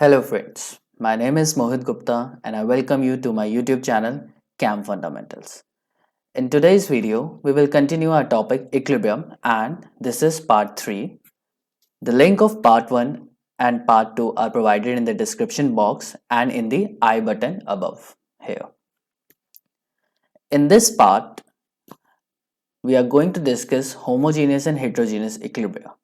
Hello friends, my name is Mohit Gupta and I welcome you to my YouTube channel CAM Fundamentals. In today's video, we will continue our topic equilibrium and this is part 3. The link of part 1 and part 2 are provided in the description box and in the I button above here. In this part, we are going to discuss homogeneous and heterogeneous equilibria.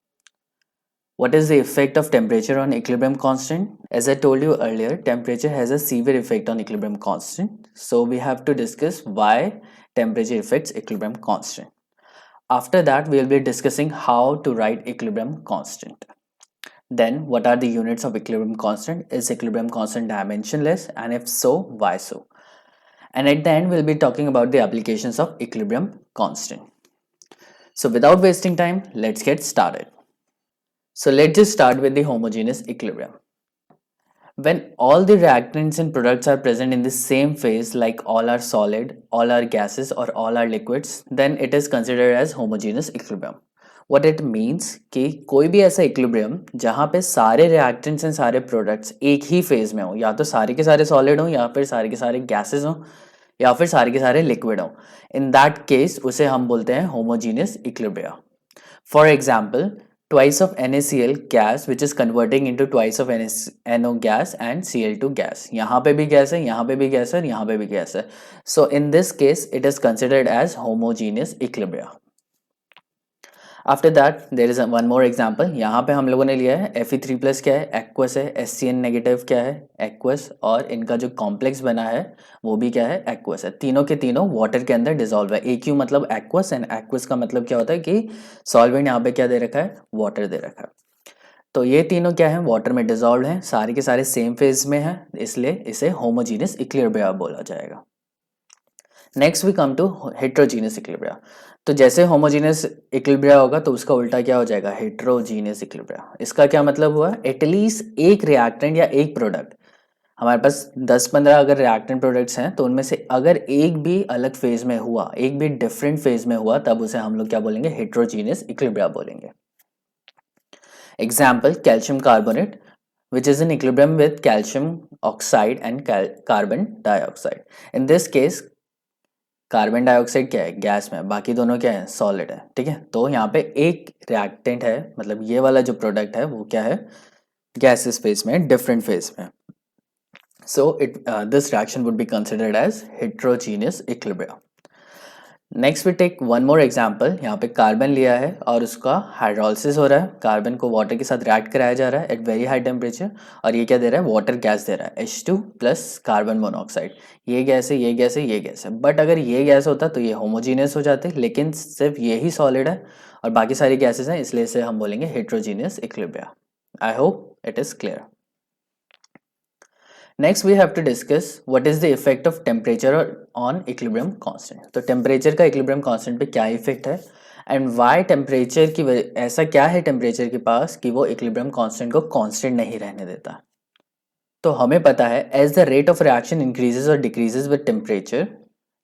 What is the effect of temperature on equilibrium constant? As I told you earlier, temperature has a severe effect on equilibrium constant. So we have to discuss why temperature affects equilibrium constant. After that, we will be discussing how to write equilibrium constant. Then, what are the units of equilibrium constant? Is equilibrium constant dimensionless? And if so, why so? And at the end, we'll be talking about the applications of equilibrium constant. So without wasting time, let's get started. So let's just start with the homogeneous equilibrium. When all the reactants and products are present in the same phase, like all are solid, all are gases or all are liquids, then it is considered as homogeneous equilibrium. What it means कि कोई भी ऐसा equilibrium जहाँ पे सारे reactants and सारे products एक ही phase में हो, या तो सारे के सारे solid हो, या फिर सारे के सारे gases हो, या फिर सारे के सारे liquid हो. In that case उसे हम बोलते हैं homogeneous equilibria. For example, twice of NaCl gas which is converting into twice of NO gas and Cl2 gas. यहाँ पे भी गैस है, यहाँ पे भी गैस है और यहाँ पे भी गैस है. So in this case it is considered as homogeneous equilibria. After that there is one more example. यहाँ पे हम लोगों ने लिया है Fe3 प्लस क्या है, एक्वस है, HCN नेगेटिव क्या है, एक्वस, और इनका जो कॉम्प्लेक्स बना है वो भी क्या है, एक्वस है. तीनों के तीनों वाटर के अंदर डिजोल्व है. AQ मतलब एक्वस एंड एक्वस का मतलब क्या होता है कि सॉल्वेंट यहाँ पे क्या दे रखा है, वाटर दे रखा है. तो ये तीनों क्या है, वाटर में डिजोल्व हैं, सारे के सारे सेम फेज में हैं, इसलिए इसे होमोजीनियस इक्विलिब्रिया बोला जाएगा. Next we come to heterogeneous equilibria. तो जैसे होमोजीनियस इक्विलिब्रिया होगा तो उसका उल्टा क्या हो जाएगा, हेट्रोजीनियस इक्विलिब्रिया. इसका क्या मतलब हुआ, एटलीस्ट एक रिएक्टेंट या एक प्रोडक्ट, हमारे पास 10-15 अगर रिएक्टेंट प्रोडक्ट्स हैं तो उनमें से अगर एक भी अलग फेज में हुआ, एक भी डिफरेंट फेज में हुआ, तब उसे हम लोग क्या बोलेंगे, हेट्रोजीनियस इक्विलिब्रिया बोलेंगे. Example, calcium carbonate which is in equilibrium with calcium oxide and carbon dioxide. In this case carbon dioxide क्या है, गैस में, बाकी दोनों क्या है, सॉलिड है. ठीक है, तो यहाँ पे एक रिएक्टेंट है, मतलब ये वाला जो प्रोडक्ट है वो क्या है, गैसेस फेज में, डिफरेंट फेज में. So this reaction would be considered as heterogeneous equilibria. Next we take one more example. यहाँ पे कार्बन लिया है और उसका हाइड्रोलिसिस हो रहा है, कार्बन को वाटर के साथ रिएक्ट कराया जा रहा है एट वेरी हाई टेम्परेचर, और ये क्या दे रहा है, वाटर गैस दे रहा है, H2 प्लस कार्बन मोनोऑक्साइड. ये गैस है, ये गैस है, ये गैस है. बट अगर ये गैस होता तो ये होमोजीनियस हो जाते, लेकिन सिर्फ यही सॉलिड है और बाकी सारी गैसेस हैं, इसलिए इसे हम बोलेंगे heterogeneous equilibria. I hope it is clear. Next we have to discuss what is the effect of temperature on equilibrium constant. तो टेम्परेचर का इक्विलिब्रियम कांस्टेंट पे क्या इफेक्ट है एंड व्हाई टेम्परेचर की ऐसा क्या है टेम्परेचर के पास कि वो इक्विलिब्रियम कांस्टेंट को कांस्टेंट नहीं रहने देता. तो हमें पता है as the rate of reaction increases और decreases with temperature,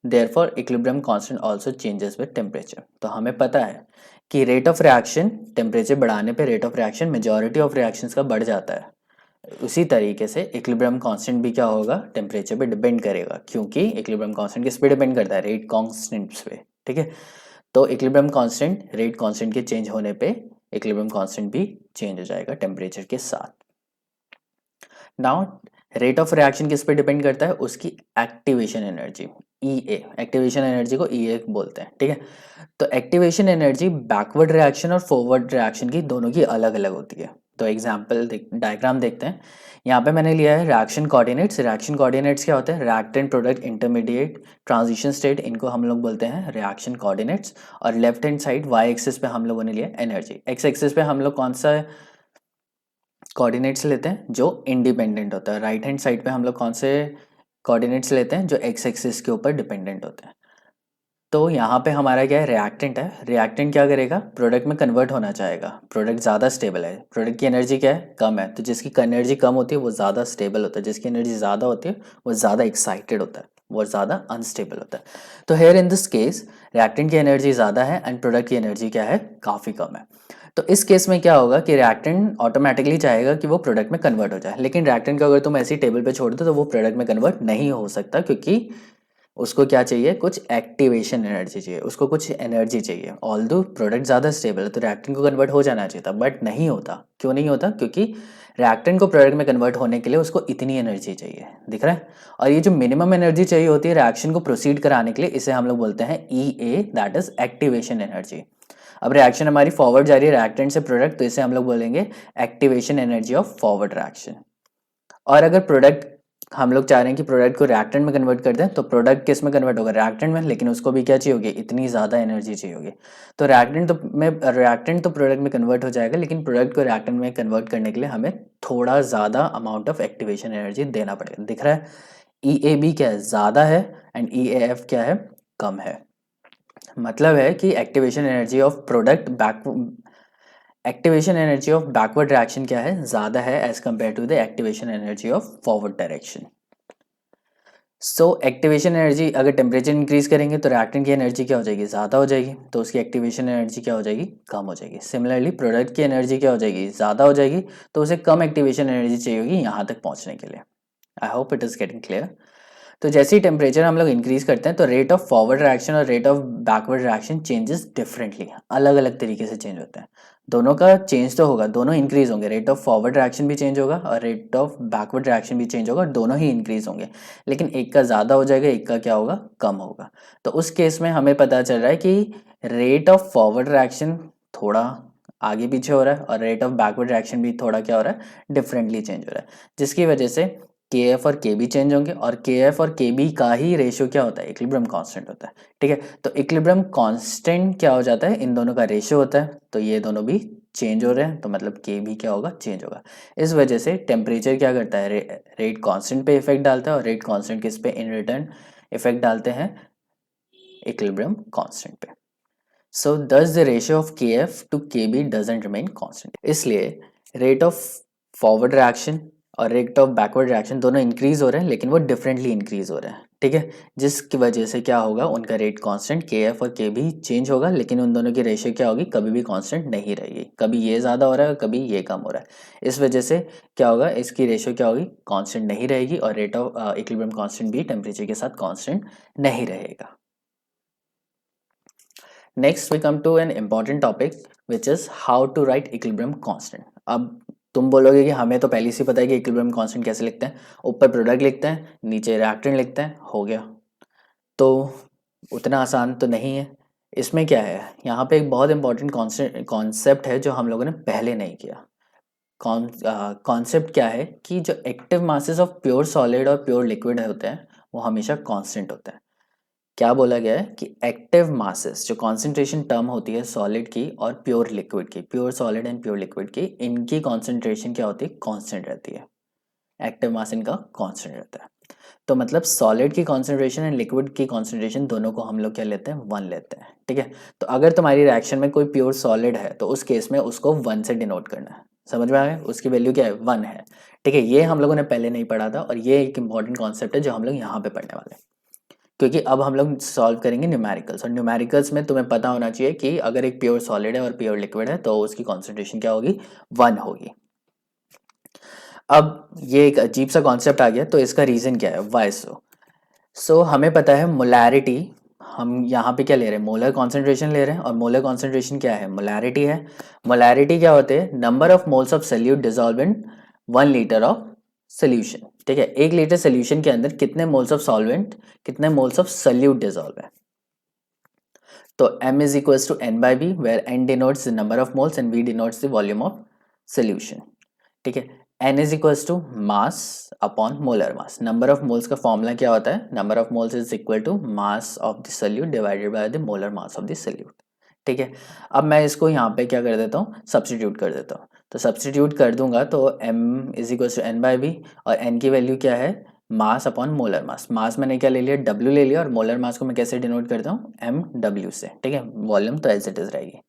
therefore equilibrium constant also changes with temperature. तो हमें पता है कि रेट ऑफ रिएक्शन, टेम्परेचर बढ़ाने पे rate of reaction majority of reactions का बढ़ जाता है. उसी तरीके से इक्विलिब्रियम कांस्टेंट भी क्या होगा, टेम्परेचर पे डिपेंड करेगा, क्योंकि इक्विलिब्रियम कांस्टेंट किस पे डिपेंड करता है, रेट कांस्टेंट्स पे. ठीक है, तो इक्विलिब्रियम कांस्टेंट, रेट कांस्टेंट के चेंज होने पे इक्विलिब्रियम कांस्टेंट भी चेंज हो जाएगा टेम्परेचर के साथ. नाउ रेट ऑफ रिएक्शन किस पे डिपेंड करता है, उसकी activation energy, EA. Activation energy को EA बोलते हैं. ठीक है, तो एक्टिवेशन एनर्जी बैकवर्ड रिएक्शन और फॉरवर्ड रिएक्शन की दोनों की अलग अलग होती है. तो एग्जाम्पल डायग्राम देखते हैं. यहाँ पे मैंने लिया है रिएक्शन कोऑर्डिनेट्स. रिएक्शन कोऑर्डिनेट्स क्या होते हैं, reactant, product, intermediate, transition state, इनको हम लोग बोलते हैं रिएक्शन कोऑर्डिनेट्स. और left hand side Y axis पे हम लोगों ने लिया एनर्जी. एक्स एक्सिस पे हम लोग कौन सा कोऑर्डिनेट्स लेते हैं, जो इंडिपेंडेंट होता है. राइट हैंड साइड पे हम लोग कौन से कोऑर्डिनेट्स लेते हैं, जो एक्स एक्सिस के ऊपर डिपेंडेंट होते हैं. तो यहाँ पे हमारा क्या है, रिएक्टेंट है. रिएक्टेंट क्या करेगा, प्रोडक्ट में कन्वर्ट होना चाहेगा. प्रोडक्ट ज़्यादा स्टेबल है, प्रोडक्ट की एनर्जी क्या है, कम है. तो जिसकी एनर्जी कम होती है वो ज़्यादा स्टेबल होता है, जिसकी एनर्जी ज़्यादा होती है वो ज़्यादा एक्साइटेड होता है, वो ज़्यादा अनस्टेबल होता है. तो here in this case reactant की एनर्जी ज़्यादा है एंड प्रोडक्ट की एनर्जी क्या है, काफ़ी कम है. तो इस केस में क्या होगा कि रिएक्टेंट ऑटोमेटिकली चाहेगा कि वो प्रोडक्ट में कन्वर्ट हो जाए, लेकिन रिएक्टेंट को अगर तुम ऐसी टेबल पे छोड़ दो तो वो प्रोडक्ट में कन्वर्ट नहीं हो सकता, क्योंकि उसको क्या चाहिए, कुछ एक्टिवेशन एनर्जी चाहिए, उसको कुछ एनर्जी चाहिए। ऑल्दो प्रोडक्ट ज़्यादा स्टेबल है तो रिएक्टेंट को कन्वर्ट हो जाना चाहिए था, बट नहीं होता। क्यों नहीं होता? क्योंकि रिएक्टेंट को प्रोडक्ट में कन्वर्ट होने के लिए उसको इतनी एनर्जी चाहिए, दिख रहा है। और ये जो मिनिमम एनर्जी चाहिए होती है रिएक्शन को प्रोसीड कराने के लिए, इसे हम लोग बोलते हैं EA, that is activation energy. अब रिएक्शन हमारी फॉरवर्ड जा रही है रिएक्टेंट से प्रोडक्ट, तो इसे हम लोग बोलेंगे activation energy of forward reaction. और अगर प्रोडक्ट हम लोग चाह रहे हैं कि प्रोडक्ट को रिएक्टेंट में कन्वर्ट कर दें, तो प्रोडक्ट किस में कन्वर्ट होगा, रिएक्टेंट में, लेकिन उसको भी क्या चाहिए होगी, इतनी ज़्यादा एनर्जी चाहिए होगी। तो रिएक्टेंट तो प्रोडक्ट में कन्वर्ट हो जाएगा, लेकिन प्रोडक्ट को रिएक्टेंट में कन्वर्ट करने के लिए हमें थोड़ा ज़्यादा अमाउंट ऑफ एक्टिवेशन एनर्जी देना पड़ेगा। दिख रहा है, EAB क्या है, ज़्यादा है, एंड EAF क्या है, कम है। मतलब है कि activation energy of backward direction क्या है, ज़्यादा है as compare to the activation energy of forward direction. So activation energy, अगर टेम्परेचर इंक्रीज करेंगे तो रिएक्टेंट की एनर्जी क्या हो जाएगी, ज़्यादा हो जाएगी, तो उसकी एक्टिवेशन एनर्जी क्या हो जाएगी, कम हो जाएगी। सिमिलरली प्रोडक्ट की एनर्जी क्या हो जाएगी, ज़्यादा हो जाएगी, तो उसे कम एक्टिवेशन एनर्जी चाहिए होगी यहाँ तक पहुँचने के लिए। आई hope it is getting clear. तो जैसे ही टेम्परेचर हम लोग इंक्रीज करते हैं तो रेट ऑफ फॉरवर्ड रिएक्शन और rate of backward reaction changes differently, अलग अलग तरीके से चेंज होते हैं। दोनों का चेंज तो होगा, दोनों इंक्रीज होंगे, रेट ऑफ फॉरवर्ड रिएक्शन भी चेंज होगा और रेट ऑफ बैकवर्ड रिएक्शन भी चेंज होगा, दोनों ही इंक्रीज होंगे, लेकिन एक का ज़्यादा हो जाएगा, एक का क्या होगा, कम होगा। तो उस केस में हमें पता चल रहा है कि रेट ऑफ फॉरवर्ड रिएक्शन थोड़ा आगे पीछे हो रहा है और रेट ऑफ बैकवर्ड रिएक्शन भी थोड़ा क्या हो रहा है, डिफरेंटली चेंज हो रहा है, जिसकी वजह से KF और KB चेंज होंगे, और KF और KB का ही रेशियो क्या होता है, इक्विलिब्रियम कांस्टेंट होता है। ठीक है, तो इक्विलिब्रियम कांस्टेंट क्या हो जाता है, इन दोनों का रेशियो होता है, तो ये दोनों भी चेंज हो रहे हैं, तो मतलब K भी क्या होगा, चेंज होगा। इस वजह से टेम्परेचर क्या करता है, रेट कांस्टेंट पे इफेक्ट डालता है, और रेट कांस्टेंट किस पे, इन रिटर्न इफेक्ट डालते हैं इक्विलिब्रियम कांस्टेंट पे। So thus the ratio of KF to KB doesn't remain constant. इसलिए रेट ऑफ फॉरवर्ड रिएक्शन और रेट ऑफ बैकवर्ड रिएक्शन दोनों इंक्रीज हो रहे हैं, लेकिन वो डिफरेंटली इंक्रीज हो रहे हैं। ठीक है, जिसकी वजह से क्या होगा, उनका रेट कांस्टेंट KF और KB चेंज होगा, लेकिन उन दोनों की रेशियो क्या होगी, कभी भी कांस्टेंट नहीं रहेगी। कभी ये ज़्यादा हो रहा है, कभी ये कम हो रहा है। इस वजह से क्या होगा, इसकी रेशियो क्या होगी, कांस्टेंट नहीं रहेगी, और रेट ऑफ इक्विलिब्रियम कांस्टेंट भी टेम्परेचर के साथ कांस्टेंट नहीं रहेगा। Next we come to an important topic which is how to write equilibrium constant. अब तुम बोलोगे कि हमें तो पहले से पता है कि इक्विलिब्रियम कांस्टेंट कैसे लिखते हैं, ऊपर प्रोडक्ट लिखते हैं, नीचे रिएक्टेंट लिखते हैं, हो गया। तो उतना आसान तो नहीं है। इसमें क्या है, यहाँ पे एक बहुत इंपॉर्टेंट कॉन्सेप्ट है जो हम लोगों ने पहले नहीं किया। कॉन्सेप्ट क्या है कि जो active masses of pure solid और प्योर लिक्विड होते हैं वो हमेशा कांस्टेंट होते हैं। क्या बोला गया है कि एक्टिव मासेस, जो कॉन्सेंट्रेशन टर्म होती है सॉलिड की और प्योर लिक्विड की, pure solid and pure liquid की, इनकी कॉन्सेंट्रेशन क्या होती है, कांस्टेंट रहती है। एक्टिव मास इनका कांस्टेंट रहता है। तो मतलब सॉलिड की कॉन्सेंट्रेशन एंड लिक्विड की कॉन्सेंट्रेशन दोनों को हम लोग क्या लेते हैं, 1 लेते हैं। ठीक है, तो अगर तुम्हारी रिएक्शन में कोई प्योर सॉलिड है तो उस केस में उसको 1 से डिनोट करना है। समझ में आ गया, उसकी वैल्यू क्या है, 1 है। ठीक है, ये हम लोगों ने पहले नहीं पढ़ा था, और ये एक इंपॉर्टेंट कॉन्सेप्ट है जो हम लोग यहाँ पे पढ़ने वाले हैं, क्योंकि अब हम लोग सॉल्व करेंगे न्यूमेरिकल्स, और न्यूमेरिकल्स में तुम्हें पता होना चाहिए कि अगर एक प्योर सॉलिड है और प्योर लिक्विड है तो उसकी कॉन्सेंट्रेशन क्या होगी, 1 होगी। अब ये एक अजीब सा कॉन्सेप्ट आ गया, तो इसका रीज़न क्या है, वाई सो हमें पता है मोलैरिटी, हम यहाँ पे क्या ले रहे हैं, मोलर कॉन्सेंट्रेशन ले रहे हैं, और मोलर कॉन्सेंट्रेशन क्या है, मोलैरिटी है। मोलैरिटी क्या होते हैं, number of moles of solute dissolve in 1 litre of solution. ठीक है, 1 लीटर सोल्यूशन के अंदर कितने मोल्स ऑफ सॉल्वेंट, कितने मोल्स ऑफ सोल्यूट डिसॉल्व है। तो m is equals to n by V, where n denotes the number of moles and v denotes the volume of solution. ठीक है, n is equals to mass upon molar mass. Number of moles का formula क्या होता है, number of moles is equal to mass of the solute divided by the molar mass of the solute. ठीक है, अब मैं इसको यहाँ पे क्या कर देता हूँ, सब्सटीट्यूट कर देता हूँ। तो सब्सटीट्यूट कर दूंगा तो m is equals to n by V, और n की वैल्यू क्या है, मास अपॉन मोलर मास। मास मैंने क्या ले लिया, W ले लिया, और मोलर मास को मैं कैसे डिनोट करता हूँ, MW से। ठीक है, वॉल्यूम तो एज इट इज रहेगी।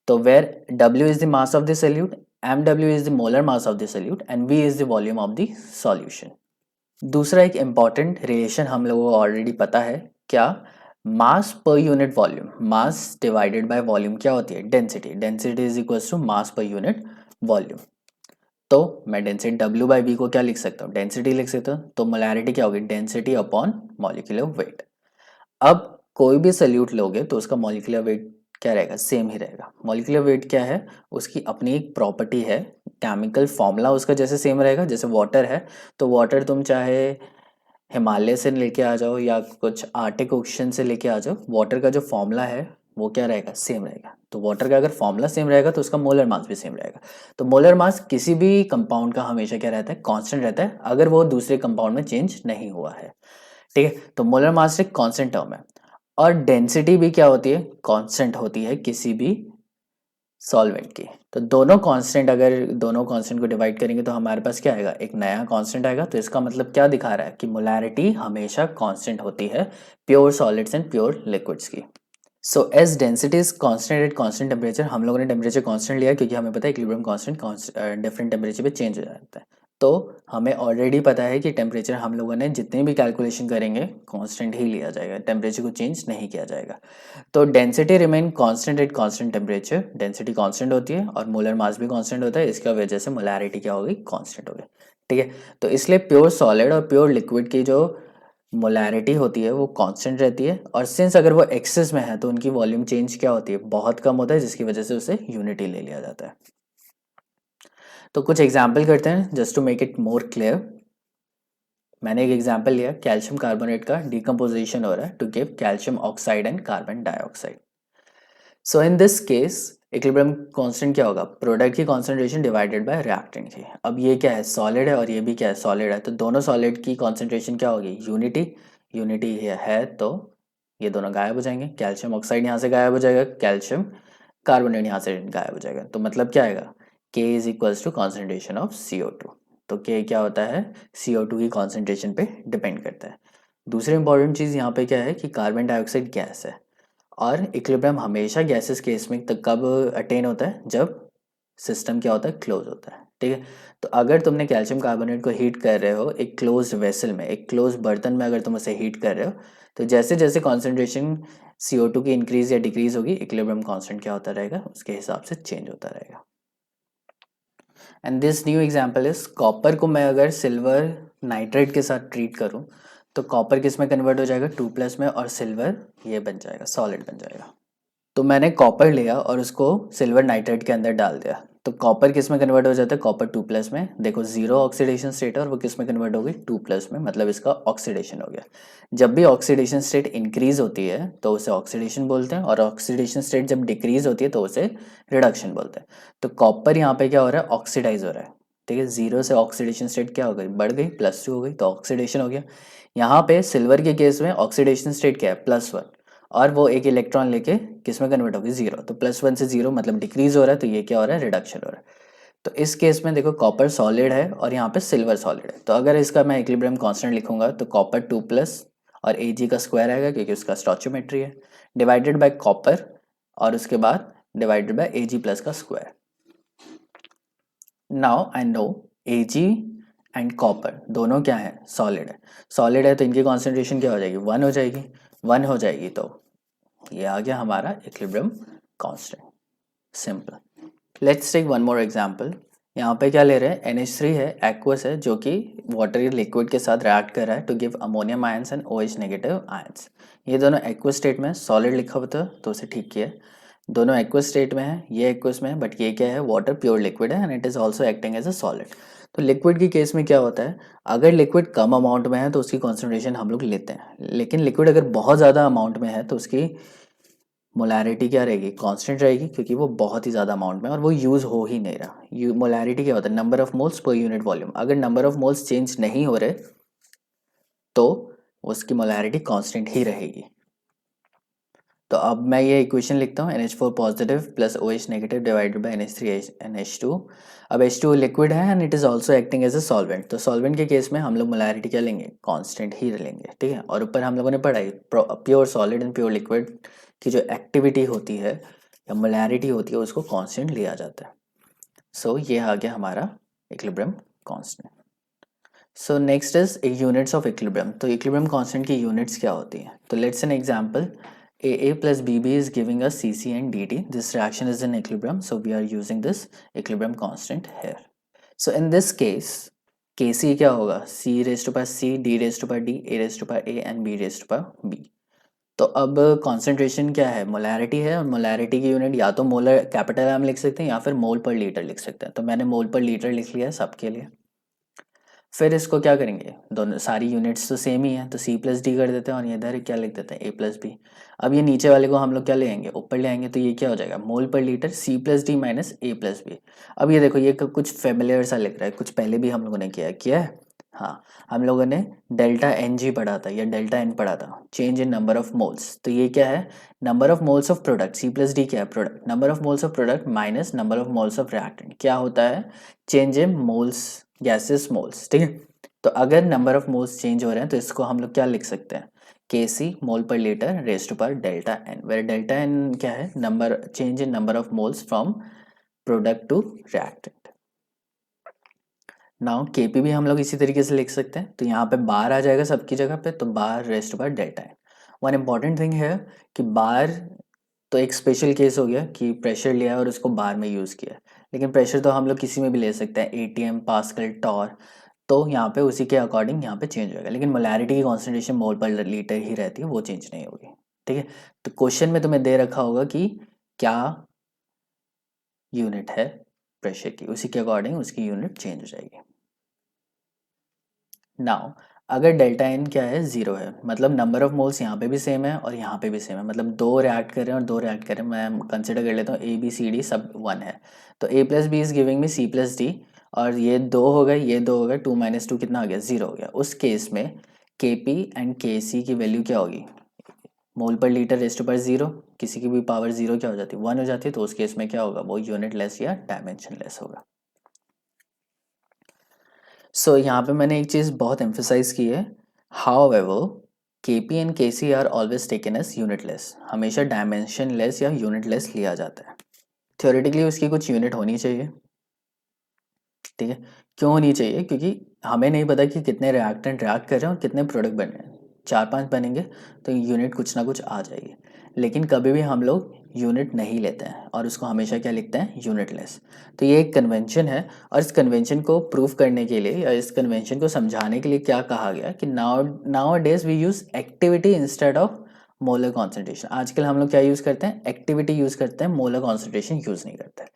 तो where W is the mass of the solute, MW is the molar mass of the solute, and V is the volume of the solution. दूसरा एक इंपॉर्टेंट रिलेशन हम लोगों को ऑलरेडी पता है, क्या, mass per unit volume, mass divided by volume क्या होती है? Density. Density is equals to mass per unit volume. तो मैं डेंसिटी डब्ल्यू बाई बी को क्या लिख सकता हूँ? डेंसिटी लिख सकता हूँ। तो मोलैरिटी क्या होगी? Density upon molecular weight. अब कोई भी सल्यूट लोगे तो उसका मॉलिक्यूलर वेट क्या रहेगा? सेम ही रहेगा। मॉलिक्यूलर वेट क्या है? उसकी अपनी एक प्रॉपर्टी है, केमिकल फॉर्मूला उसका जैसे सेम रहेगा। जैसे वाटर है तो वाटर तुम चाहे हिमालय से लेके आ जाओ या कुछ आर्टिक ओशन से लेके आ जाओ, वाटर का जो फॉर्मूला है वो क्या रहेगा? सेम रहेगा। तो वाटर का अगर फॉर्मूला सेम रहेगा तो उसका मोलर मास भी सेम रहेगा। तो मोलर मास किसी भी कंपाउंड का हमेशा क्या रहता है? कांस्टेंट रहता है, अगर वो दूसरे कंपाउंड में चेंज नहीं हुआ है। ठीक है, तो मोलर मास एक कांस्टेंट टर्म है। और डेंसिटी भी क्या होती है? कांस्टेंट होती है किसी भी सॉल्वेंट की। तो दोनों कांस्टेंट, अगर दोनों कांस्टेंट को डिवाइड करेंगे तो हमारे पास क्या आएगा? एक नया कांस्टेंट आएगा। तो इसका मतलब क्या दिखा रहा है? कि मोलैरिटी हमेशा कांस्टेंट होती है pure solids and pure liquids की। So as density is constant at constant temperature, हम लोगों ने टेम्परेचर कांस्टेंट लिया क्योंकि हमें पता है इक्विलिब्रियम कांस्टेंट डिफरेंट टेम्परेचर पे चेंज हो जाता है। तो हमें ऑलरेडी पता है कि टेम्परेचर हम लोगों ने जितने भी कैलकुलेशन करेंगे कांस्टेंट ही लिया जाएगा, टेम्परेचर को चेंज नहीं किया जाएगा। तो density remain constant at constant temperature, density constant होती है और मोलर मास भी कांस्टेंट होता है, इसका वजह से मोलैरिटी क्या होगी? कांस्टेंट होगी। ठीक है, तो इसलिए प्योर सॉलिड और प्योर लिक्विड की जो मोलैरिटी होती है वो कांस्टेंट रहती है। और सिंस अगर वो एक्सेस में है तो उनकी वॉल्यूम चेंज क्या होती है? बहुत कम होता है, जिसकी वजह से उसे यूनिटी ले लिया जाता है। तो कुछ एग्जाम्पल करते हैं just to make it more clear. मैंने एक एग्जाम्पल लिया, कैल्शियम कार्बोनेट का डिकम्पोजिशन हो रहा है to give calcium oxide and carbon dioxide. So in this case equilibrium constant क्या होगा? प्रोडक्ट की कॉन्सेंट्रेशन डिवाइडेड बाय रिएक्टेंट की। अब ये क्या है? सॉलिड है और ये भी क्या है? सॉलिड है। तो दोनों सॉलिड की कॉन्सेंट्रेशन क्या होगी? यूनिटी। यूनिटी है तो ये दोनों गायब हो जाएंगे। कैल्शियम ऑक्साइड यहाँ से गायब हो जाएगा, कैल्शियम कार्बोनेट यहाँ से गायब हो जाएगा। तो मतलब क्या आएगा? K is equals to concentration of CO2। तो K क्या होता है? CO2 की कॉन्सेंट्रेशन पे डिपेंड करता है। दूसरी इंपॉर्टेंट चीज़ यहाँ पे क्या है कि कार्बन डाइऑक्साइड गैस है और इक्विलिब्रियम हमेशा गैसेस केस में तक कब अटेन होता है? जब सिस्टम क्या होता है? क्लोज होता है। ठीक है, तो अगर तुमने कैल्शियम कार्बोनेट को हीट कर रहे हो एक क्लोज वेसल में, एक क्लोज बर्तन में, अगर तुम उसे हीट कर रहे हो तो जैसे जैसे कॉन्सेंट्रेशन CO2 की इंक्रीज या डिक्रीज होगी इक्विलिब्रियम कांस्टेंट क्या होता रहेगा? उसके हिसाब से चेंज होता रहेगा। And this new example is copper को मैं अगर सिल्वर नाइट्रेट के साथ ट्रीट करूं तो कॉपर किस में कन्वर्ट हो जाएगा? 2+ में, और सिल्वर ये बन जाएगा, सॉलिड बन जाएगा। तो मैंने कॉपर लिया और उसको सिल्वर नाइट्रेट के अंदर डाल दिया तो कॉपर किस में कन्वर्ट हो जाता है? कॉपर 2+ में। देखो जीरो ऑक्सीडेशन स्टेट है और वो किस में कन्वर्ट हो गई? 2+ में, मतलब इसका ऑक्सीडेशन हो गया। जब भी ऑक्सीडेशन स्टेट इंक्रीज होती है तो उसे ऑक्सीडेशन बोलते हैं, और ऑक्सीडेशन स्टेट जब डिक्रीज होती है तो उसे रिडक्शन बोलते हैं। तो कॉपर यहाँ पे क्या हो रहा है? ऑक्सीडाइज हो रहा है। ठीक है, जीरो से ऑक्सीडेशन स्टेट क्या हो गई? बढ़ गई, +2 हो गई, तो ऑक्सीडेशन हो गया। यहाँ पे सिल्वर के केस में ऑक्सीडेशन स्टेट क्या है? +1, और वो एक इलेक्ट्रॉन लेके किस में कन्वर्ट होगी? 0। तो +1 से 0 मतलब डिक्रीज हो रहा है, तो ये क्या हो रहा है? रिडक्शन हो रहा है। तो इस केस में देखो कॉपर सॉलिड है और यहाँ पे सिल्वर सॉलिड है, तो अगर इसका मैं इक्विलिब्रियम कांस्टेंट लिखूंगा तो कॉपर 2+ और Ag का स्क्वायर आएगा क्योंकि उसका स्टोचियोमेट्री है, डिवाइडेड बाय कॉपर, और उसके बाद डिवाइडेड बाय Ag+ का square. Now I know Ag and copper दोनों क्या है? सॉलिड है। सॉलिड है तो इनकी कॉन्सेंट्रेशन क्या हो जाएगी? 1 हो जाएगी। 1 हो जाएगी तो ये आ गया हमारा equilibrium constant. Simple. Let's take one more example. यहाँ पे क्या ले रहे हैं? NH3 है, एक्वस है, जो कि वाटर लिक्विड के साथ रिएक्ट कर रहा है to give ammonium ions and OH negative ions. ये दोनों एक्वस स्टेट में, सॉलिड लिखा हुआ था तो उसे ठीक किया। दोनों एक्वस स्टेट में है, ये एक्वस में है, बट ये क्या है? वाटर प्योर लिक्विड है and it is also acting as a solid. तो लिक्विड की केस में क्या होता है? अगर लिक्विड कम अमाउंट में है तो उसकी कॉन्सेंट्रेशन हम लोग लेते हैं, लेकिन लिक्विड अगर बहुत ज़्यादा अमाउंट में है तो उसकी मोलैरिटी क्या रहेगी? कांस्टेंट रहेगी, क्योंकि वो बहुत ही ज़्यादा अमाउंट में और वो यूज़ हो ही नहीं रहा। मोलैरिटी क्या होता है? Number of moles per unit volume. अगर नंबर ऑफ मोल्स चेंज नहीं हो रहे तो उसकी मोलैरिटी कांस्टेंट ही रहेगी। तो अब मैं ये इक्वेशन लिखता हूँ, NH4 positive plus OH negative divided by NH3 NH2। अब H2 लिक्विड है and it is also acting as a solvent. तो सॉल्वेंट के केस में हम लोग मोलैरिटी क्या लेंगे? कांस्टेंट ही लेंगे। ठीक है, और ऊपर हम लोगों ने पढ़ाई pure solid and pure liquid की जो एक्टिविटी होती है या मोलैरिटी होती है उसको कांस्टेंट लिया जाता है। सो ये आ गया हमारा equilibrium constant. So next is units of equilibrium. तो इक्विलिब्रियम कांस्टेंट की यूनिट्स क्या होती हैं? तो let's an example, A plus BB is giving us CC and DT. This reaction is in equilibrium, so we are using this equilibrium constant here. So in this case, Kc क्या होगा? C raised to power C, D raised to power D, A raised to power A and B raised to power B. तो अब concentration क्या है? Molarity है, और molarity की unit या तो मोलर कैपिटल एम लिख सकते हैं या फिर मोल पर लीटर लिख सकते हैं। तो मैंने मोल पर लीटर लिख लिया है सबके लिए। फिर इसको क्या करेंगे, दोनों सारी यूनिट्स तो सेम ही है, तो C प्लस डी कर देते हैं और इधर क्या लिख देते हैं A प्लस बी। अब ये नीचे वाले को हम लोग क्या ले आएंगे, ऊपर ले आएंगे, तो ये क्या हो जाएगा, मोल पर लीटर C प्लस D minus A plus B. अब ये देखो, ये कुछ फेमिलियर सा लिख रहा है, कुछ पहले भी हम लोगों ने किया है। हाँ, हम लोगों ने डेल्टा एन जी पढ़ा था या डेल्टा एन पढ़ा था, change in number of moles. तो ये क्या है, number of moles of product, C प्लस डी क्या है, product, number of moles of product minus number of moles of reactant, क्या होता है, change in moles, gases moles, ठीक है। तो अगर नंबर ऑफ मोल्स चेंज हो रहे हैं तो इसको हम लोग क्या लिख सकते हैं, के C mole per litre raise to power delta N, where delta N क्या है, number, change in number of moles from product to reactant. Now KP भी हम लोग इसी तरीके से लिख सकते हैं, तो यहाँ पे बार आ जाएगा सबकी जगह पे, तो bar raise to power delta n. One important thing है कि बार तो एक स्पेशल केस हो गया कि प्रेशर लिया और उसको बार में यूज़ किया, लेकिन प्रेशर तो हम लोग किसी में भी ले सकते हैं, एटीएम, पास्कल, टॉर, तो यहाँ पे उसी के अकॉर्डिंग यहाँ पे चेंज होगा, लेकिन मोलैरिटी की कॉन्सेंट्रेशन मोल पर लीटर ही रहती है, वो चेंज नहीं होगी, ठीक है। तो क्वेश्चन में तुम्हें दे रखा होगा कि क्या यूनिट है प्रेशर की, उसी के अकॉर्डिंग उसकी यूनिट चेंज हो जाएगी। नाउ अगर डेल्टा एन क्या है, जीरो है, मतलब नंबर ऑफ मोल्स यहाँ पे भी सेम है और यहाँ पे भी सेम है, मतलब दो रिएक्ट कर रहे हैं और दो रिएक्ट कर रहे हैं, मैं कंसिडर कर लेता हूँ ए बी सी डी सब वन है, तो A plus B is giving me C plus D, और ये दो हो गए, ये दो हो गए, टू माइनस टू कितना आ गया, जीरो हो गया। उस केस में के पी एंड के सी की वैल्यू क्या होगी, मोल पर लीटर रेस्ट पर जीरो, किसी की भी पावर जीरो क्या हो जाती है, वन हो जाती है, तो उस केस में क्या होगा, वो यूनिट लेस या डायमेंशन लेस होगा। सो यहाँ पे मैंने एक चीज़ बहुत एम्फेसाइज की है, however K P and K C are always taken as unitless, हमेशा डायमेंशन लेस या यूनिट लेस लिया जाता है। थ्योरेटिकली उसकी कुछ यूनिट होनी चाहिए, ठीक है। क्यों होनी चाहिए, क्योंकि हमें नहीं पता कि कितने रिएक्टेंट रिएक्ट कर रहे हैं और कितने प्रोडक्ट बन रहे हैं, 4-5 बनेंगे तो यूनिट कुछ ना कुछ आ जाएगी, लेकिन कभी भी हम लोग यूनिट नहीं लेते हैं और उसको हमेशा क्या लिखते हैं, यूनिट लेस। तो ये एक कन्वेंशन है, और इस कन्वेंशन को प्रूव करने के लिए या इस कन्वेंशन को समझाने के लिए क्या कहा गया कि nowadays we use activity instead of molar concentration. आजकल हम लोग क्या यूज़ करते हैं, एक्टिविटी यूज़ करते हैं, मोलर कॉन्सेंट्रेशन यूज़ नहीं करते।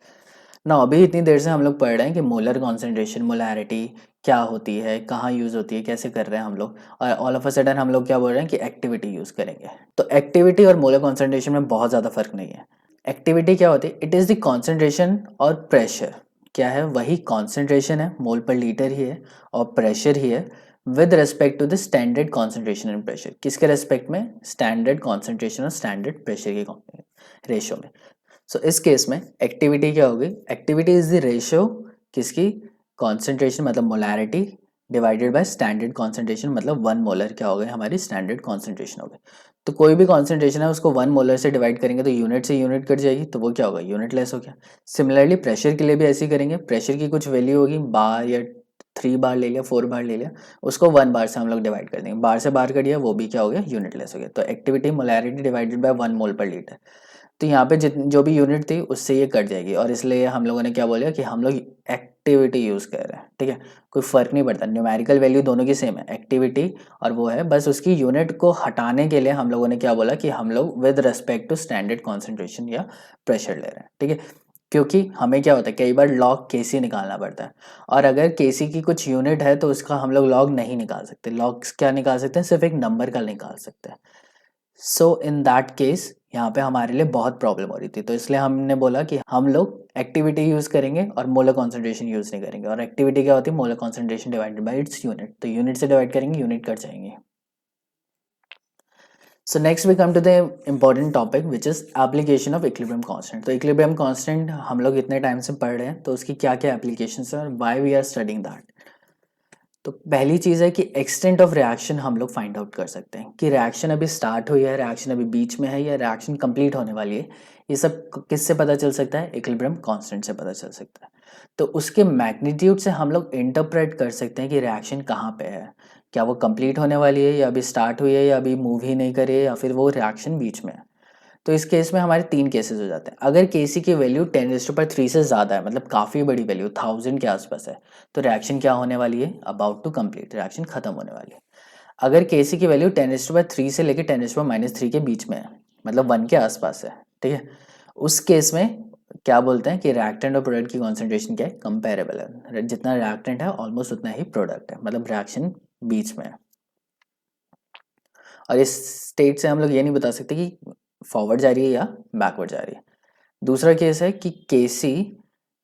ना अभी इतनी देर से हम लोग पढ़ रहे हैं कि मोलर कॉन्सेंट्रेशन, मोलैरिटी क्या होती है, कहाँ यूज़ होती है, कैसे कर रहे हैं हम लोग, और ऑल ऑफ अ सडन हम लोग क्या बोल रहे हैं कि एक्टिविटी यूज़ करेंगे। तो एक्टिविटी और मोलर कॉन्सेंट्रेशन में बहुत ज़्यादा फर्क नहीं है। एक्टिविटी क्या होती है, इट इज़ द कॉन्सेंट्रेशन, और प्रेशर क्या है, वही कॉन्सेंट्रेशन है, मोल पर लीटर ही है और प्रेशर ही है, with respect to the standard concentration and pressure. किसके रेस्पेक्ट में, स्टैंडर्ड कॉन्सेंट्रेशन और स्टैंडर्ड प्रेशर के रेशियो में। सो इस केस में एक्टिविटी क्या होगी, एक्टिविटी इज द रेशियो किसकी, कॉन्सेंट्रेशन मतलब molarity divided by standard concentration, मतलब 1 मोलर क्या हो गई, हमारी स्टैंडर्ड कॉन्सेंट्रेशन हो गई। तो कोई भी कॉन्सेंट्रेशन है उसको 1 मोलर से डिवाइड करेंगे तो यूनिट से यूनिट कट जाएगी, तो वो क्या होगा, यूनिट लेस हो गया। सिमिलरली प्रेशर के लिए भी ऐसे ही करेंगे, प्रेशर की कुछ वैल्यू होगी, बार या 3 बार ले लिया, 4 बार ले लिया, उसको 1 बार से हम लोग डिवाइड कर देंगे, बार से बार कर दिया, वो भी क्या हो गया, यूनिट लेस हो गया। तो एक्टिविटी मोलैरिटी डिवाइडेड बाय 1 मोल पर लीटर, तो यहाँ पे जो भी यूनिट थी उससे ये कट जाएगी, और इसलिए हम लोगों ने क्या बोला कि हम लोग एक्टिविटी यूज़ कर रहे हैं, ठीक है। कोई फ़र्क नहीं पड़ता, न्यूमेरिकल वैल्यू दोनों की सेम है, एक्टिविटी और वो है, बस उसकी यूनिट को हटाने के लिए हम लोगों ने क्या बोला कि हम लोग with respect to standard concentration या प्रेशर ले रहे हैं, ठीक है। क्योंकि हमें क्या होता है, कई बार लॉग के सी निकालना पड़ता है, और अगर के सी की कुछ यूनिट है तो उसका हम लोग लॉग नहीं निकाल सकते, लॉग क्या निकाल सकते हैं, सिर्फ एक नंबर का निकाल सकते हैं। सो इन दैट केस यहाँ पे हमारे लिए बहुत प्रॉब्लम हो रही थी, तो इसलिए हमने बोला कि हम लोग एक्टिविटी यूज़ करेंगे और मोलर कॉन्सेंट्रेशन यूज़ नहीं करेंगे। और एक्टिविटी क्या होती है, molar concentration divided by its unit, तो यूनिट से डिवाइड करेंगे, यूनिट कट जाएंगे। So next we come to the important topic which is application of equilibrium constant. तो इक्विलिब्रियम कांस्टेंट हम लोग इतने टाइम से पढ़ रहे हैं, तो उसकी क्या क्या एप्लीकेशन है और why we are studying that. तो पहली चीज़ है कि एक्सटेंट ऑफ रिएक्शन हम लोग फाइंड आउट कर सकते हैं कि रिएक्शन अभी स्टार्ट हुई है, रिएक्शन अभी बीच में है या रिएक्शन कंप्लीट होने वाली है। ये सब किससे पता चल सकता है? इक्विलिब्रियम कांस्टेंट से पता चल सकता है। तो उसके मैग्नीट्यूड से हम लोग इंटरप्रेट कर सकते हैं कि रिएक्शन कहाँ पे है, क्या वो कंप्लीट होने वाली है या अभी स्टार्ट हुई है या अभी मूव ही नहीं करे या फिर वो रिएक्शन बीच में है। तो इस केस में हमारे 3 केसेस हो जाते हैं। अगर Kc की वैल्यू 10⁻³ से ज़्यादा है, मतलब काफ़ी बड़ी वैल्यू 1000 के आसपास है, तो रिएक्शन क्या होने वाली है? अबाउट टू कंप्लीट, रिएक्शन खत्म होने वाली है। अगर Kc की वैल्यू 10⁻³ से लेकर 10⁻³ के बीच में है, मतलब 1 के आसपास है, ठीक है, उस केस में क्या बोलते हैं कि रिएक्टेंट और प्रोडक्ट की कॉन्सेंट्रेशन क्या है? कंपेरेबल है। जितना रिएक्टेंट है ऑलमोस्ट उतना ही प्रोडक्ट है, मतलब रिएक्शन बीच में है। और इस स्टेट से हम लोग ये नहीं बता सकते कि फॉरवर्ड जा रही है या बैकवर्ड जा रही है। दूसरा केस है कि Kc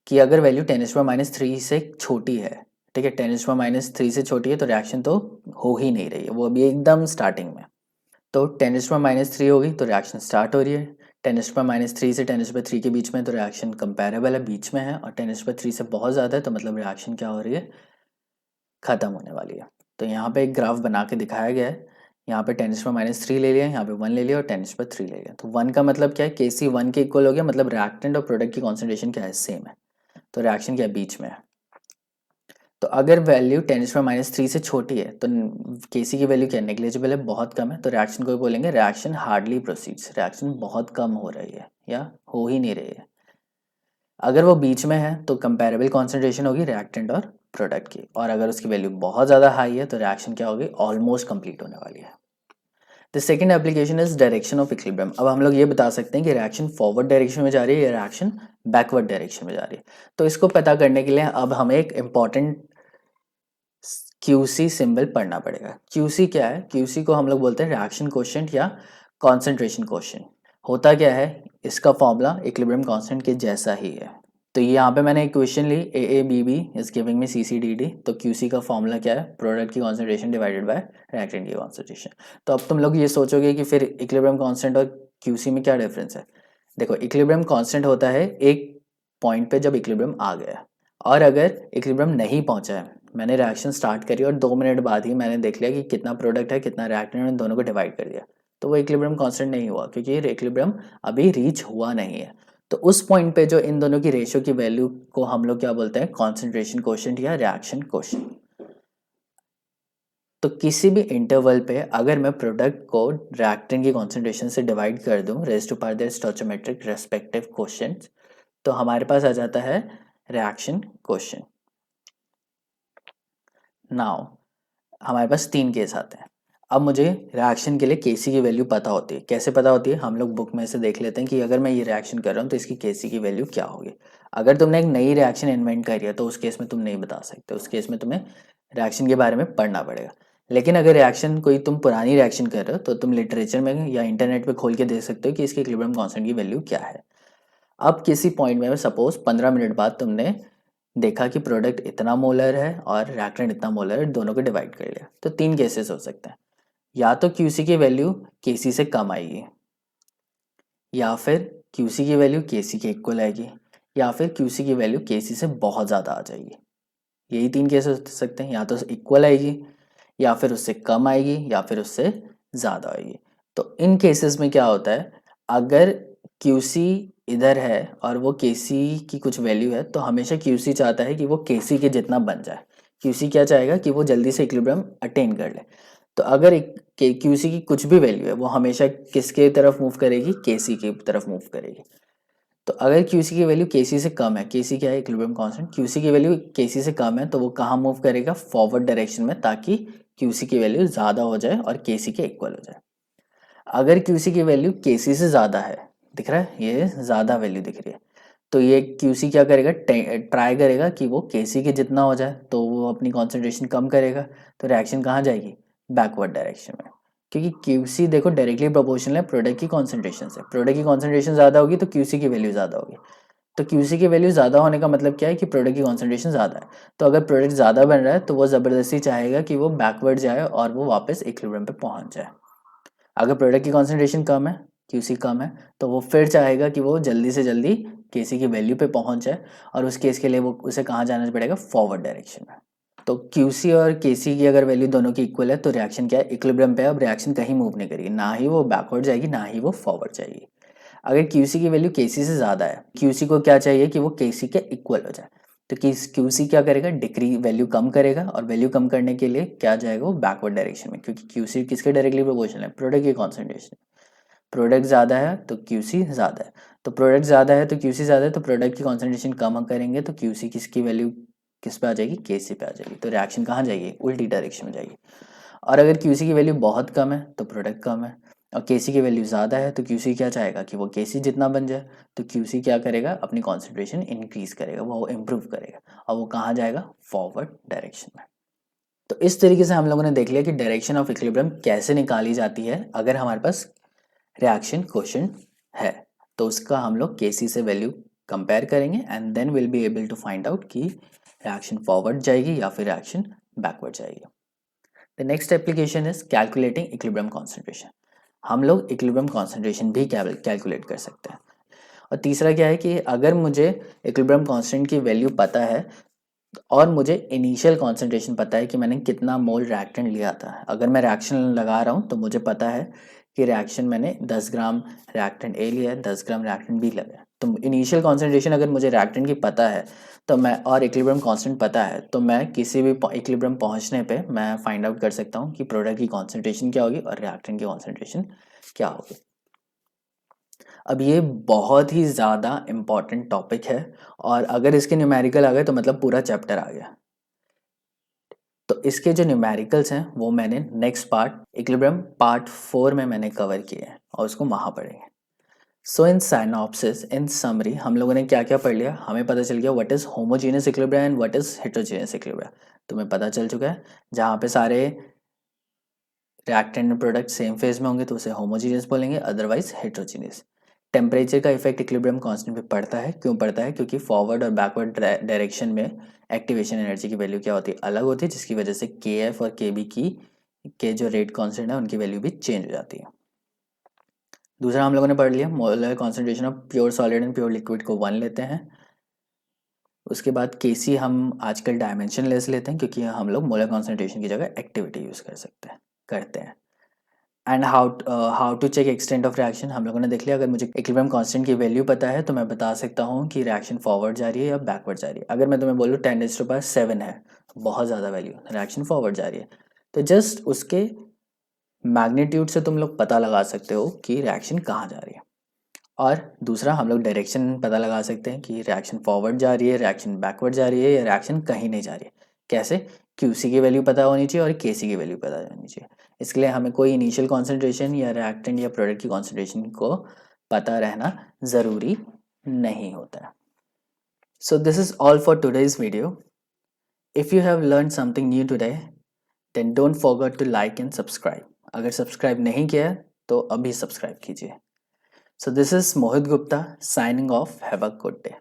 की अगर वैल्यू 10⁻³ से छोटी है, ठीक है, 10⁻³ से छोटी है तो रिएक्शन तो हो ही नहीं रही है, वो अभी एकदम स्टार्टिंग में। तो 10⁻³ होगी तो रिएक्शन स्टार्ट हो रही है, 10⁻³ से 10⁻³ के बीच में तो रिएक्शन कंपेरेबल है, बीच में है, और 10⁻³ से बहुत ज़्यादा है तो मतलब रिएक्शन क्या हो रही है? ख़त्म होने वाली है। तो यहाँ पे एक ग्राफ बना के दिखाया गया है। यहाँ पे 10⁻³ ले लिया, यहाँ पे 1 ले लिया और 10⁻³ ले लिया। तो 1 का मतलब क्या है? Kc 1 के इक्वल हो गया, मतलब रिएक्टेंट और प्रोडक्ट की कॉन्सेंट्रेशन क्या है? सेम है। तो रिएक्शन क्या है? बीच में है। तो अगर वैल्यू 10⁻³ से छोटी है तो Kc की वैल्यू क्या है? नेग्लिजिबल है, बहुत कम है, तो रिएक्शन को बोलेंगे रिएक्शन हार्डली प्रोसीड्स, रिएक्शन बहुत कम हो रही है या हो ही नहीं रही है। अगर वो बीच में है तो कंपेरेबल कॉन्सेंट्रेशन होगी रिएक्टेंट और प्रोडक्ट की, और अगर उसकी वैल्यू बहुत ज़्यादा हाई है तो रिएक्शन क्या होगी? ऑलमोस्ट कंप्लीट होने वाली है। The second application is direction of equilibrium. अब हम लोग ये बता सकते हैं कि रिएक्शन फॉरवर्ड डायरेक्शन में जा रही है या रिएक्शन बैकवर्ड डायरेक्शन में जा रही है। तो इसको पता करने के लिए अब हमें एक इम्पॉर्टेंट QC सिंबल पढ़ना पड़ेगा। QC क्या है? QC को हम लोग बोलते हैं रिएक्शन कोएफिशिएंट या कॉन्सेंट्रेशन कोएफिशिएंट। होता क्या है? इसका फॉर्मूला इक्विलिब्रियम कांस्टेंट के जैसा ही है। तो यहाँ पे मैंने इक्वेशन ली AABB is giving me CCDD। तो QC का फॉर्मूला क्या है? प्रोडक्ट की कॉन्सेंट्रेशन डिवाइडेड बाय रिएक्टेंट की कॉन्सेंट्रेशन। तो अब तुम लोग ये सोचोगे कि फिर इक्विलिब्रियम कांस्टेंट और QC में क्या डिफरेंस है? देखो, इक्विलिब्रियम कांस्टेंट होता है एक पॉइंट पे जब इक्विलिब्रियम आ गया है, और अगर इक्विलिब्रियम नहीं पहुंचा है, मैंने रिएक्शन स्टार्ट करी और 2 मिनट बाद ही मैंने देख लिया कि कितना प्रोडक्ट है कितना रिएक्टेंट है, दोनों को डिवाइड कर दिया, तो वो इक्विलिब्रियम कांस्टेंट नहीं हुआ, क्योंकि इक्विलिब्रियम अभी रीच हुआ नहीं है। तो उस पॉइंट पे जो इन दोनों की रेशियो की वैल्यू को हम लोग क्या बोलते हैं? कॉन्सेंट्रेशन कोएफिशिएंट या रिएक्शन कोएफिशिएंट। तो किसी भी इंटरवल पे अगर मैं प्रोडक्ट को रिएक्टेंट की कॉन्सेंट्रेशन से डिवाइड कर दूं raise to power their stoichiometric respective coefficients, तो हमारे पास आ जाता है रिएक्शन कोएफिशिएंट। नाउ हमारे पास 3 केस आते हैं। अब मुझे रिएक्शन के लिए Kc की वैल्यू पता होती है। कैसे पता होती है? हम लोग बुक में से देख लेते हैं कि अगर मैं ये रिएक्शन कर रहा हूँ तो इसकी Kc की वैल्यू क्या होगी। अगर तुमने एक नई रिएक्शन इन्वेंट करी है तो उस केस में तुम नहीं बता सकते, उस केस में तुम्हें रिएक्शन के बारे में पढ़ना पड़ेगा। लेकिन अगर रिएक्शन कोई तुम पुरानी रिएक्शन कर रहे हो तो तुम लिटरेचर में या इंटरनेट पे खोल के देख सकते हो कि इसके इक्विलिब्रियम कांस्टेंट की वैल्यू क्या है। अब किसी पॉइंट में सपोज 15 मिनट बाद तुमने देखा कि प्रोडक्ट इतना मोलर है और रिएक्टेंट इतना मोलर है, दोनों को डिवाइड कर लिया, तो 3 केसेस हो सकते हैं। या तो QC की वैल्यू Kc से कम आएगी, या फिर QC की वैल्यू Kc के इक्वल आएगी, या फिर QC की वैल्यू Kc से बहुत ज़्यादा आ जाएगी। यही 3 केसेस हो सकते हैं, या तो इक्वल आएगी, या फिर उससे कम आएगी, या फिर उससे ज़्यादा आएगी। तो इन केसेस में क्या होता है? अगर QC इधर है और वो Kc की कुछ वैल्यू है तो हमेशा QC चाहता है कि वो Kc के जितना बन जाए। QC क्या चाहेगा? कि वो जल्दी से इक्विलिब्रियम अटेन कर ले। तो अगर QC की कुछ भी वैल्यू है वो हमेशा किसके तरफ मूव करेगी? Kc की तरफ मूव करेगी। तो अगर QC की वैल्यू Kc से कम है, Kc क्या है? इक्विलिब्रियम कांस्टेंट, QC की वैल्यू Kc से कम है तो वो कहाँ मूव करेगा? फॉरवर्ड डायरेक्शन में, ताकि QC की वैल्यू ज़्यादा हो जाए और Kc के इक्वल हो जाए। अगर QC की वैल्यू Kc से ज़्यादा है, दिख रहा है ये ज़्यादा वैल्यू दिख रही है, तो ये QC क्या करेगा? ट्राई करेगा कि वो Kc के जितना हो जाए, तो वो अपनी कॉन्सेंट्रेशन कम करेगा, तो रिएक्शन कहाँ जाएगी? बैकवर्ड डायरेक्शन में, क्योंकि QC देखो डायरेक्टली प्रोपोर्शनल है प्रोडक्ट की कॉन्सेंट्रेशन से। प्रोडक्ट की कॉन्सेंट्रेशन ज़्यादा होगी तो QC की वैल्यू ज़्यादा होगी। तो QC की वैल्यू ज़्यादा होने का मतलब क्या है? कि प्रोडक्ट की कॉन्सेंट्रेशन ज़्यादा है। तो अगर प्रोडक्ट ज़्यादा बन रहा है तो वो ज़बरदस्ती चाहेगा कि वो बैकवर्ड जाए और वो वापस इक्विलिब्रियम पे पहुंच जाए। अगर प्रोडक्ट की कॉन्सेंट्रेशन कम है, QC कम है, तो वो फिर चाहेगा कि वो जल्दी से जल्दी Kc की वैल्यू पे पहुंच जाए, और उस केस के लिए वो उसे कहाँ जाना पड़ेगा? फॉरवर्ड डायरेक्शन में। तो QC और KC की अगर वैल्यू दोनों की इक्वल है तो रिएक्शन क्या है, इक्विलिब्रियम पे है। अब रिएक्शन कहीं मूव नहीं करेगी, ना ही वो बैकवर्ड जाएगी ना ही वो फॉरवर्ड जाएगी। अगर QC की वैल्यू KC से ज़्यादा है, QC को क्या चाहिए कि वो KC के इक्वल हो जाए, तो QC क्या करेगा, डिक्री वैल्यू कम करेगा, और वैल्यू कम करने के लिए क्या जाएगा, वो बैकवर्ड डायरेक्शन में, क्योंकि QC किसके डायरेक्टली प्रोपोर्शनल है, प्रोडक्ट की कॉन्सेंट्रेशन। प्रोडक्ट ज़्यादा है तो QC ज़्यादा है, तो प्रोडक्ट ज़्यादा है तो QC ज़्यादा है, तो प्रोडक्ट की कॉन्सेंट्रेशन कम करेंगे तो QC किसकी वैल्यू किस पे आ जाएगी, KC पे आ जाएगी। तो रिएक्शन कहाँ जाएगी, उल्टी डायरेक्शन में जाएगी। और अगर QC की वैल्यू बहुत कम है तो प्रोडक्ट कम है, और KC की वैल्यू ज़्यादा है तो QC क्या चाहेगा कि वो KC जितना बन जाए। तो QC क्या करेगा, अपनी कॉन्सेंट्रेशन इंक्रीज करेगा, वो इम्प्रूव करेगा, और वो कहाँ जाएगा, फॉरवर्ड डायरेक्शन में। तो इस तरीके से हम लोगों ने देख लिया कि डायरेक्शन ऑफ इक्विलिब्रियम कैसे निकाली जाती है। अगर हमारे पास रिएक्शन क्वेश्चन है तो उसका हम लोग KC से वैल्यू कंपेयर करेंगे, and then will be able to find out कि रिएक्शन फॉरवर्ड जाएगी या फिर रिएक्शन बैकवर्ड जाएगी। The next application is calculating equilibrium concentration. हम लोग इक्विलिब्रियम कॉन्सेंट्रेशन भी कैलकुलेट कर सकते हैं। और तीसरा क्या है कि अगर मुझे इक्विलिब्रियम कांस्टेंट की वैल्यू पता है और मुझे इनिशियल कॉन्सेंट्रेशन पता है कि मैंने कितना मोल रिएक्टेंट लिया था, अगर मैं रिएक्शन लगा रहा हूँ तो मुझे पता है कि रिएक्शन मैंने 10 ग्राम रिएक्टेंट ए लिया है, 10 ग्राम रिएक्टेंट बी लगा है। तो इनिशियल कॉन्सेंट्रेशन अगर मुझे रिएक्टेंट की पता है तो मैं, और इक्विलिब्रियम कांस्टेंट पता है, तो मैं किसी भी इक्विलिब्रियम पहुंचने पे मैं फाइंड आउट कर सकता हूँ कि प्रोडक्ट की कॉन्सेंट्रेशन क्या होगी और रिएक्टेंट की कॉन्सेंट्रेशन क्या होगी। अब ये बहुत ही ज़्यादा इम्पॉर्टेंट टॉपिक है, और अगर इसके न्यूमेरिकल आ गए तो मतलब पूरा चैप्टर आ गया। तो इसके जो न्यूमेरिकल्स हैं वो मैंने नेक्स्ट पार्ट इक्विलिब्रियम पार्ट 4 में मैंने कवर किए हैं, और उसको वहाँ पढ़ेंगे। सो इन साइनॉप्सिस, इन समरी, हम लोगों ने क्या क्या पढ़ लिया, हमें पता चल गया what is homogeneous equilibrium and what is heterogeneous equilibrium. तुम्हें पता चल चुका है, जहाँ पे सारे रिएक्टेंट प्रोडक्ट सेम फेज में होंगे तो उसे होमोजीनियस बोलेंगे, अदरवाइज हेटेरोजीनियस। टेम्परेचर का इफेक्ट इक्विलिब्रियम कांस्टेंट पे पड़ता है, क्यों पड़ता है, क्योंकि फॉरवर्ड और बैकवर्ड डायरेक्शन में एक्टिवेशन एनर्जी की वैल्यू क्या होती है, अलग होती है, जिसकी वजह से KF और KB की के जो रेट कांस्टेंट है उनकी वैल्यू भी चेंज हो जाती है। दूसरा हम लोगों ने पढ़ लिया molar concentration of pure solid and pure liquid को 1 लेते हैं। उसके बाद KC हम आजकल डायमेंशन लेस लेते हैं, क्योंकि हम लोग मोलर कॉन्सेंट्रेशन की जगह एक्टिविटी यूज़ करते हैं। And how to check extent of reaction हम लोगों ने देख लिया। अगर मुझे इक्विलिब्रियम कांस्टेंट की वैल्यू पता है तो मैं बता सकता हूँ कि रिएक्शन फॉरवर्ड जा रही है या बैकवर्ड जा रही है। अगर मैं तुम्हें बोलूँ 10⁻7 है, बहुत ज़्यादा वैल्यू, रिएक्शन फॉरवर्ड जा रही है, तो जस्ट उसके मैग्नीट्यूड से तुम लोग पता लगा सकते हो कि रिएक्शन कहाँ जा रही है। और दूसरा हम लोग डायरेक्शन पता लगा सकते हैं कि रिएक्शन फॉरवर्ड जा रही है, रिएक्शन बैकवर्ड जा रही है, या रिएक्शन कहीं नहीं जा रही है। कैसे, QC की वैल्यू पता होनी चाहिए और KC की वैल्यू पता होनी चाहिए। इसके लिए हमें कोई इनिशियल कॉन्सेंट्रेशन या रिएक्टेंट या प्रोडक्ट की कॉन्सेंट्रेशन को पता रहना ज़रूरी नहीं होता है। So this is all for today's video. If you have learn something new today then don't forget to like and subscribe. अगर सब्सक्राइब नहीं किया है तो अभी सब्सक्राइब कीजिए। So this is Mohit Gupta signing off. Have a good day.